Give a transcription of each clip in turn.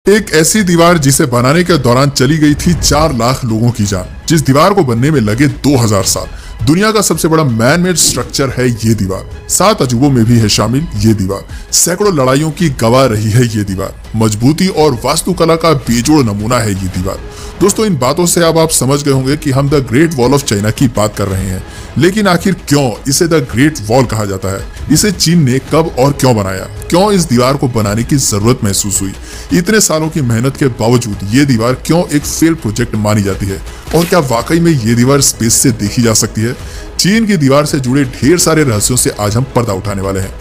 एक ऐसी दीवार जिसे बनाने के दौरान चली गई थी 4 लाख लोगों की जान, जिस दीवार को बनने में लगे 2000 साल। दुनिया का सबसे बड़ा मैन मेड स्ट्रक्चर है ये दीवार। 7 अजूबों में भी है शामिल ये दीवार। सैकड़ों लड़ाइयों की गवाह रही है ये दीवार। मजबूती और वास्तुकला का बेजोड़ नमूना है ये दीवार। दोस्तों, इन बातों से अब आप समझ गए होंगे कि हम the great wall of China की बात कर रहे हैं। लेकिन आखिर क्यों इसे द ग्रेट वॉल कहा जाता है? इसे चीन ने कब और क्यों बनाया? क्यों इस दीवार को बनाने की जरूरत महसूस हुई? इतने सालों की मेहनत के बावजूद ये दीवार क्यों एक फेल प्रोजेक्ट मानी जाती है? और क्या वाकई में ये दीवार स्पेस से देखी जा सकती है? चीन की दीवार से जुड़े ढेर सारे रहस्यों से आज हम पर्दा उठाने वाले हैं।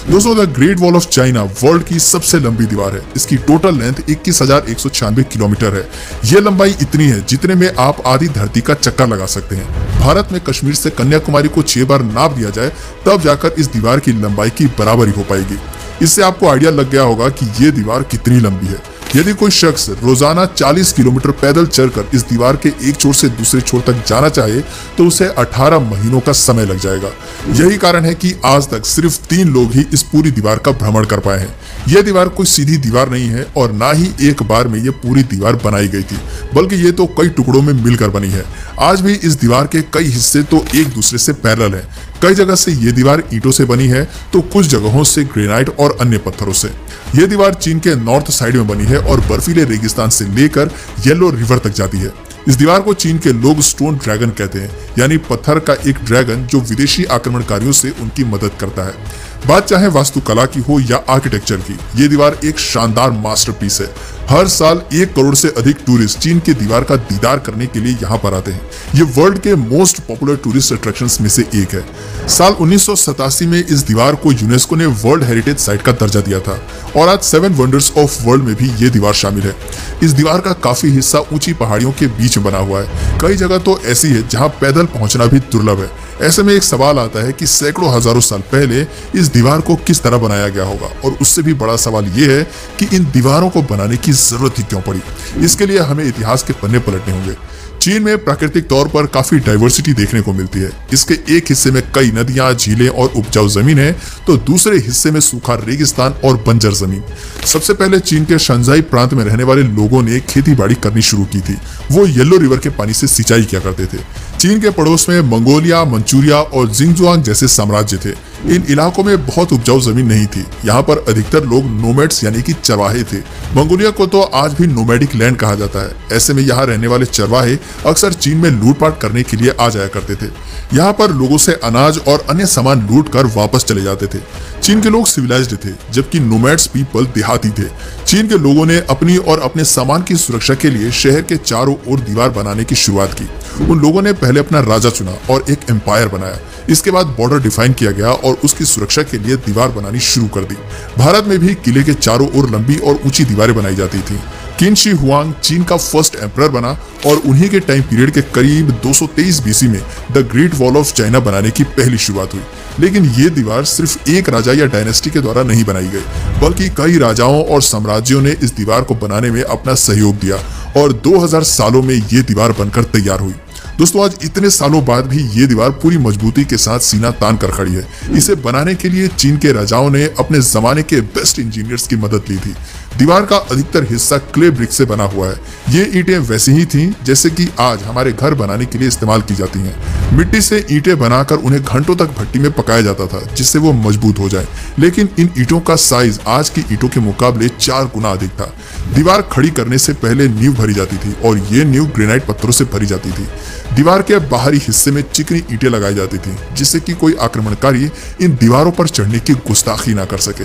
दोस्तों, the great wall of China world की सबसे लंबी दीवार है। इसकी टोटल लेंथ 21,196 किलोमीटर है। यह लंबाई इतनी है जितने में आप आधी धरती का चक्कर लगा सकते हैं। भारत में कश्मीर से कन्याकुमारी को 6 बार नाप दिया जाए तब जाकर इस दीवार की लंबाई की बराबरी हो पाएगी। इससे आपको आइडिया लग गया होगा कि ये दीवार कितनी लंबी है। यदि कोई शख्स रोजाना 40 किलोमीटर पैदल चलकर इस दीवार के एक छोर से दूसरे छोर तक जाना चाहे तो उसे 18 महीनों का समय लग जाएगा। यही कारण है कि आज तक सिर्फ 3 लोग ही इस पूरी दीवार का भ्रमण कर पाए हैं। यह दीवार कोई सीधी दीवार नहीं है और ना ही एक बार में यह पूरी दीवार बनाई गई थी, बल्कि ये तो कई टुकड़ों में मिलकर बनी है। आज भी इस दीवार के कई हिस्से तो एक दूसरे से पैरेलल हैं। कई जगह से ये दीवार ईंटों से बनी है तो कुछ जगहों से ग्रेनाइट और अन्य पत्थरों से। यह दीवार चीन के नॉर्थ साइड में बनी है और बर्फीले रेगिस्तान से लेकर येलो रिवर तक जाती है। इस दीवार को चीन के लोग स्टोन ड्रैगन कहते हैं, यानी पत्थर का एक ड्रैगन जो विदेशी आक्रमणकारियों से उनकी मदद करता है। बात चाहे वास्तुकला की हो या आर्किटेक्चर की, ये दीवार एक शानदार मास्टरपीस है। हर साल 1 करोड़ से अधिक टूरिस्ट चीन की दीवार का दीदार करने के लिए यहाँ पर आते हैं। ये वर्ल्ड के मोस्ट पॉपुलर टूरिस्ट अट्रैक्शंस में से एक है। साल 1987 में इस दीवार को यूनेस्को ने वर्ल्ड हेरिटेज साइट का दर्जा दिया था और आज 7 वंडर्स ऑफ वर्ल्ड में भी ये दीवार शामिल है। इस दीवार का काफी हिस्सा ऊंची पहाड़ियों के बीच में बना हुआ है। कई जगह तो ऐसी है जहाँ पैदल पहुंचना भी दुर्लभ है। ऐसे में एक सवाल आता है कि सैकड़ों हजारों साल पहले इस दीवार को किस तरह बनाया गया होगा, और उससे भी बड़ा सवाल ये है कि इन दीवारों को बनाने की जरूरत ही क्यों पड़ी। इसके लिए हमें इतिहास के पन्ने पलटने होंगे। चीन में प्राकृतिक तौर पर काफी डाइवर्सिटी देखने को मिलती है। इसके एक हिस्से में कई नदियां, झीलें और उपजाऊ जमीन है, तो दूसरे हिस्से में सूखा रेगिस्तान और बंजर जमीन। सबसे पहले चीन के शंजाई प्रांत में रहने वाले लोगों ने खेती बाड़ी करनी शुरू की थी। वो येलो रिवर के पानी से सिंचाई किया करते थे। चीन के पड़ोस में मंगोलिया, मंचूरिया और जिंगजुआंग जैसे साम्राज्य थे। इन इलाकों में बहुत उपजाऊ जमीन नहीं थी। यहाँ पर अधिकतर लोग नोमैड्स यानी कि चरवाहे थे। मंगोलिया को तो आज भी नोमैडिक लैंड कहा जाता है। ऐसे में यहाँ रहने वाले चरवाहे अक्सर चीन में लूटपाट करने के लिए आ जाया करते थे। यहाँ पर लोगों से अनाज और अन्य सामान लूट कर वापस चले जाते थे। चीन के लोग सिविलाइज्ड थे, जबकि नोमैड्स पीपल देहाती थे। चीन के लोगों ने अपनी और अपने सामान की सुरक्षा के लिए शहर के चारों ओर दीवार बनाने की शुरुआत की। उन लोगों ने पहले अपना राजा चुना और एक एम्पायर बनाया। इसके बाद बॉर्डर डिफाइन किया गया और उसकी सुरक्षा के लिए दीवार बनानी शुरू कर दी। भारत में भी किले के चारों ओर लंबी और ऊंची दीवारें बनाई जाती थी। किन शी हुआंग चीन का फर्स्ट एम्परर बना और उन्हीं के टाइम पीरियड के करीब 223 बीसी में the great wall of China बनाने की पहली शुरुआत हुई। लेकिन ये दीवार सिर्फ एक राजा या डायनेस्टी के द्वारा नहीं बनाई गई, बल्कि कई राजाओं और साम्राज्यों ने इस दीवार को बनाने में अपना सहयोग दिया और 2000 सालों में ये दीवार बनकर तैयार हुई। दोस्तों, आज इतने सालों बाद भी ये दीवार पूरी मजबूती के साथ सीना तान कर खड़ी है। इसे बनाने के लिए चीन के राजाओं ने अपने जमाने के बेस्ट इंजीनियर्स की मदद ली थी। दीवार का अधिकतर हिस्सा क्ले ब्रिक से बना हुआ है। ये ईंटें वैसी ही थीं जैसे कि आज हमारे घर बनाने के लिए इस्तेमाल की जाती हैं। मिट्टी से ईंटें बनाकर उन्हें घंटों तक भट्टी में पकाया जाता था जिससे वो मजबूत हो जाए। लेकिन इन ईंटों का साइज आज की ईंटों के मुकाबले 4 गुना अधिक था। दीवार खड़ी करने से पहले नींव भरी जाती थी और ये नींव ग्रेनाइट पत्थरों से भरी जाती थी। दीवार के बाहरी हिस्से में चिकनी ईंटें लगाई जाती थी जिससे कि कोई आक्रमणकारी इन दीवारों पर चढ़ने की गुस्ताखी ना कर सके।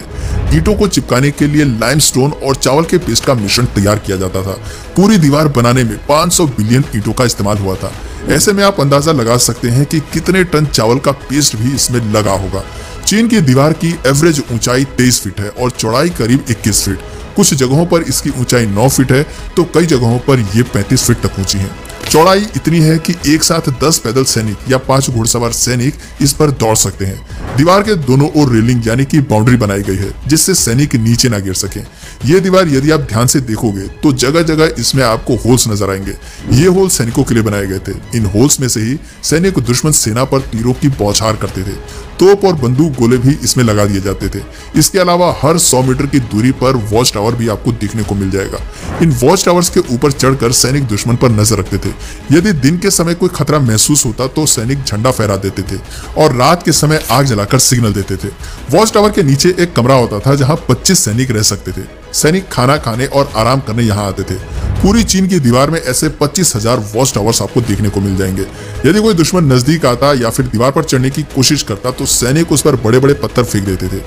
ईंटों को चिपकाने के लिए लाइमस्टोन और चावल के पेस्ट का मिश्रण तैयार किया जाता था। पूरी दीवार बनाने में 500 बिलियन ईंटों का इस्तेमाल हुआ था। ऐसे में आप अंदाजा लगा सकते हैं कि कितने टन चावल का पेस्ट भी इसमें लगा होगा। चीन की दीवार की एवरेज ऊंचाई 23 फीट है और चौड़ाई करीब 21 फीट। कुछ जगहों पर इसकी ऊंचाई 9 फीट है तो कई जगहों पर ये 35 फीट तक ऊंची है। चौड़ाई इतनी है कि एक साथ 10 पैदल सैनिक या 5 घुड़सवार सैनिक इस पर दौड़ सकते हैं। दीवार के दोनों ओर रेलिंग यानी कि बाउंड्री बनाई गई है जिससे सैनिक नीचे ना गिर सके। ये दीवार यदि आप ध्यान से देखोगे तो जगह जगह इसमें आपको होल्स नजर आएंगे। ये होल सैनिकों के लिए बनाए गए थे। इन होल्स में से ही सैनिक दुश्मन सेना पर तीरों की बौछार करते थे। तोप और बंदूक गोले भी इसमें लगा दिए जाते थे। इसके अलावा हर 100 मीटर की दूरी पर वॉच टावर भी आपको देखने को मिल जाएगा। इन वॉच टावर्स के ऊपर चढ़कर सैनिक दुश्मन पर नजर रखते थे। यदि दिन के समय कोई खतरा महसूस होता तो सैनिक झंडा फहरा देते थे और रात के समय आग जलाकर सिग्नल देते थे। वॉच टावर के नीचे एक कमरा होता था जहां 25 सैनिक रह सकते थे। सैनिक खाना खाने और आराम करने यहाँ आते थे। पूरी चीन की दीवार में ऐसे 25,000 वॉच टावर्स आपको देखने को मिल जाएंगे। यदि कोई दुश्मन नजदीक आता या फिर दीवार पर चढ़ने की कोशिश करता तो सैनिक उस पर बड़े बड़े पत्थर फेंक देते थे।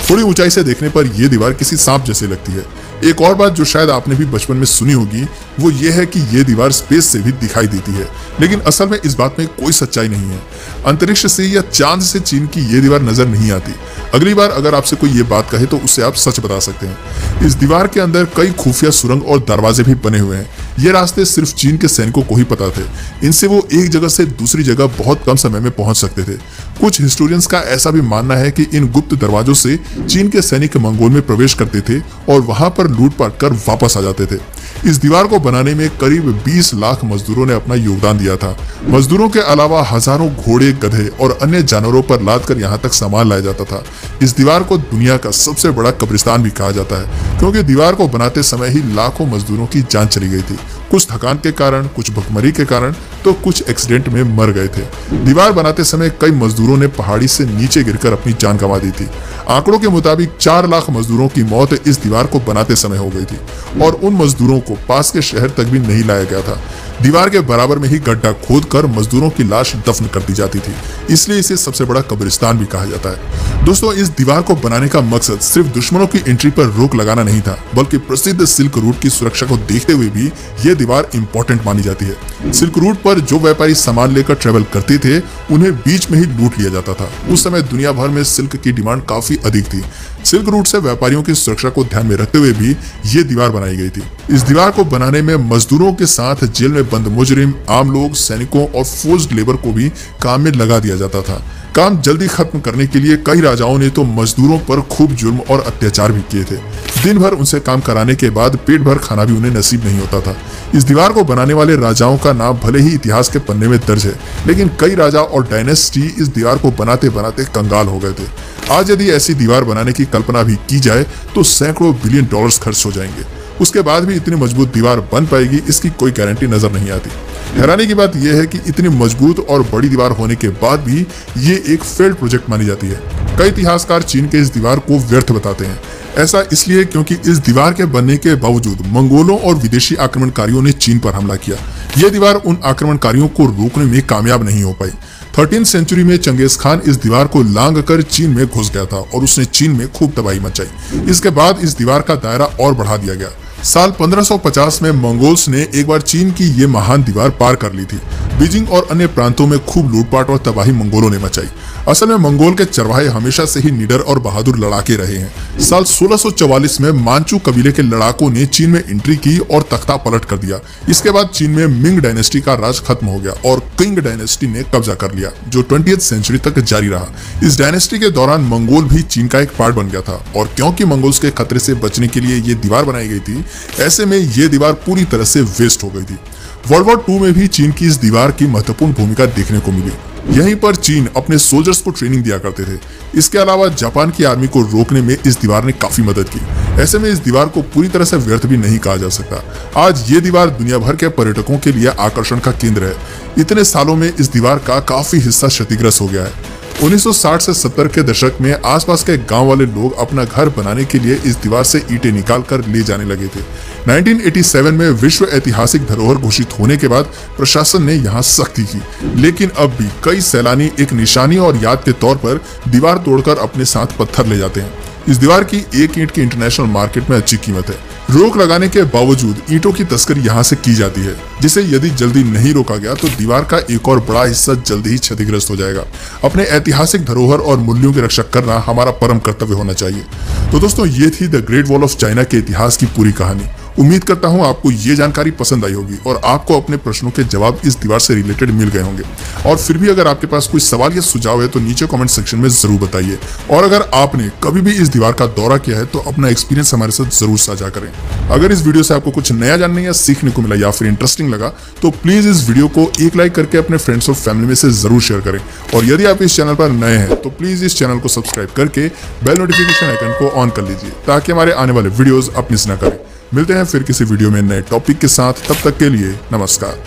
थोड़ी ऊंचाई से देखने पर यह दीवार किसी सांप जैसी लगती है। एक और बात जो शायद आपने भी बचपन में सुनी होगी वो ये है कि यह दीवार स्पेस से भी दिखाई देती है, लेकिन असल में इस बात में कोई सच्चाई नहीं है। अंतरिक्ष से या चांद से चीन की यह दीवार नजर नहीं आती। अगली बार अगर आपसे कोई ये बात कहे तो उससे आप सच बता सकते हैं। इस दीवार के अंदर कई खुफिया सुरंग और दरवाजे भी बने हुए हैं। ये रास्ते सिर्फ चीन के सैनिकों को ही पता थे। इनसे वो एक जगह से दूसरी जगह बहुत कम समय में पहुंच सकते थे। कुछ हिस्टोरियंस का ऐसा भी मानना है कि इन गुप्त दरवाजों से चीन के सैनिक मंगोल में प्रवेश करते थे और वहां पर लूटपाट कर वापस आ जाते थे। इस दीवार को बनाने में करीब 20 लाख मजदूरों ने अपना योगदान दिया था। मजदूरों के अलावा हजारों घोड़े, गधे और अन्य जानवरों पर लाद कर यहाँ तक सामान लाया जाता था। इस दीवार को दुनिया का सबसे बड़ा कब्रिस्तान भी कहा जाता है, क्योंकि दीवार को बनाते समय ही लाखों मजदूरों की जान चली गई थी। कुछ थकान के कारण, कुछ भुखमरी के कारण तो कुछ एक्सीडेंट में मर गए थे। दीवार बनाते समय कई मजदूरों ने पहाड़ी से नीचे गिरकर अपनी जान गंवा दी थी। आंकड़ों के मुताबिक 4 लाख मजदूरों की मौत इस दीवार को बनाते समय हो गई थी और उन मजदूरों को पास के शहर तक भी नहीं लाया गया था। दीवार के बराबर में ही गड्ढा खोदकर मजदूरों की लाश दफन कर दी जाती थी, इसलिए इसे सबसे बड़ा कब्रिस्तान भी कहा जाता है। दोस्तों, इस दीवार को बनाने का मकसद सिर्फ दुश्मनों की एंट्री पर रोक लगाना नहीं था, बल्कि प्रसिद्ध सिल्क रूट की सुरक्षा को देखते हुए भी यह दीवार इंपॉर्टेंट मानी जाती है। सिल्क रूट पर जो व्यापारी सामान लेकर ट्रेवल करते थे उन्हें बीच में ही लूट लिया जाता था। उस समय दुनिया भर में सिल्क की डिमांड काफी अधिक थी। सिल्क रूट से व्यापारियों की सुरक्षा को ध्यान में रखते हुए भी ये दीवार बनाई गई थी। इस दीवार को बनाने में मजदूरों के साथ जेल में बंद मुजरिम, आम लोग, सैनिकों और फोर्स्ड लेबर को भी काम में लगा दिया जाता था। काम जल्दी खत्म करने के लिए कई राजाओं ने तो मजदूरों पर खूब जुर्म और अत्याचार भी किए थे। दिन भर उनसे काम कराने के बाद पेट भर खाना भी उन्हें नसीब नहीं होता था। इस दीवार को बनाने वाले राजाओं का नाम भले ही इतिहास के पन्ने में दर्ज है, लेकिन कई राजा और डायनेस्टी इस दीवार को बनाते बनाते कंगाल हो गए थे। आज यदि ऐसी दीवार बनाने की कल्पना भी की जाए तो सैकड़ों बिलियन डॉलर्स खर्च हो जाएंगे। उसके बाद भी इतनी मजबूत दीवार बन पाएगी, इसकी कोई गारंटी नजर नहीं आती। हैरानी की बात यह है कि इतनी मजबूत और बड़ी दीवार होने के बाद भी ये एक फेल्ड प्रोजेक्ट मानी जाती है। कई इतिहासकार चीन के इस दीवार को व्यर्थ बताते हैं। ऐसा इसलिए क्योंकि इस दीवार के बनने के बावजूद मंगोलों और विदेशी आक्रमणकारियों ने चीन पर हमला किया। यह दीवार उन आक्रमणकारियों को रोकने में कामयाब नहीं हो पाई। 13वीं सेंचुरी में चंगेज खान इस दीवार को लांघ कर चीन में घुस गया था और उसने चीन में खूब तबाही मचाई। इसके बाद इस दीवार का दायरा और बढ़ा दिया गया। साल 1550 में मंगोल्स ने एक बार चीन की ये महान दीवार पार कर ली थी। बीजिंग और अन्य प्रांतों में खूब लूटपाट और तबाही मंगोलों ने मचाई। असल में मंगोल के चरवाहे हमेशा से ही निडर और बहादुर लड़ाके रहे हैं। साल 1644 में मांचू कबीले के लड़ाकों ने चीन में एंट्री की और तख्ता पलट कर दिया। इसके बाद चीन में मिंग डायनेस्टी का राज खत्म हो गया और किंग डायनेस्टी ने कब्जा कर लिया, जो 20वीं सेंचुरी तक जारी रहा। इस डायनेस्टी के दौरान मंगोल भी चीन का एक पार्ट बन गया था और क्योंकि मंगोल्स के खतरे से बचने के लिए ये दीवार बनाई गई थी, ऐसे में ये दीवार पूरी तरह से वेस्ट हो गई थी। वर्ल्ड वॉर 2 में भी चीन की इस दीवार की महत्वपूर्ण भूमिका देखने को मिली। यहीं पर चीन अपने सोल्जर्स को ट्रेनिंग दिया करते थे। इसके अलावा जापान की आर्मी को रोकने में इस दीवार ने काफी मदद की। ऐसे में इस दीवार को पूरी तरह से व्यर्थ भी नहीं कहा जा सकता। आज ये दीवार दुनिया भर के पर्यटकों के लिए आकर्षण का केंद्र है। इतने सालों में इस दीवार का काफी हिस्सा क्षतिग्रस्त हो गया है। 1960 से 70 के दशक में आसपास के गांव वाले लोग अपना घर बनाने के लिए इस दीवार से ईंटें निकाल कर ले जाने लगे थे। 1987 में विश्व ऐतिहासिक धरोहर घोषित होने के बाद प्रशासन ने यहाँ सख्ती की, लेकिन अब भी कई सैलानी एक निशानी और याद के तौर पर दीवार तोड़कर अपने साथ पत्थर ले जाते हैं। इस दीवार की एक ईंट की इंटरनेशनल मार्केट में अच्छी कीमत है। रोक लगाने के बावजूद ईंटों की तस्करी यहाँ से की जाती है, जिसे यदि जल्दी नहीं रोका गया तो दीवार का एक और बड़ा हिस्सा जल्दी ही क्षतिग्रस्त हो जाएगा। अपने ऐतिहासिक धरोहर और मूल्यों की रक्षा करना हमारा परम कर्तव्य होना चाहिए। तो दोस्तों, ये थी the great wall of China के इतिहास की पूरी कहानी। उम्मीद करता हूं आपको ये जानकारी पसंद आई होगी और आपको अपने प्रश्नों के जवाब इस दीवार से रिलेटेड मिल गए होंगे। और फिर भी अगर आपके पास कोई सवाल या सुझाव है तो नीचे कमेंट सेक्शन में जरूर बताइए। और अगर आपने कभी भी इस दीवार का दौरा किया है तो अपना एक्सपीरियंस हमारे साथ जरूर साझा करें। अगर इस वीडियो से आपको कुछ नया जानने या सीखने को मिला या फिर इंटरेस्टिंग लगा तो प्लीज इस वीडियो को एक लाइक करके अपने फ्रेंड्स और फैमिली में से जरूर शेयर करें। और यदि आप इस चैनल पर नए हैं तो प्लीज इस चैनल को सब्सक्राइब करके बेल नोटिफिकेशन आइकन को ऑन कर लीजिए ताकि हमारे आने वाले वीडियोस आप मिस ना करें। मिलते हैं फिर किसी वीडियो में नए टॉपिक के साथ, तब तक के लिए नमस्कार।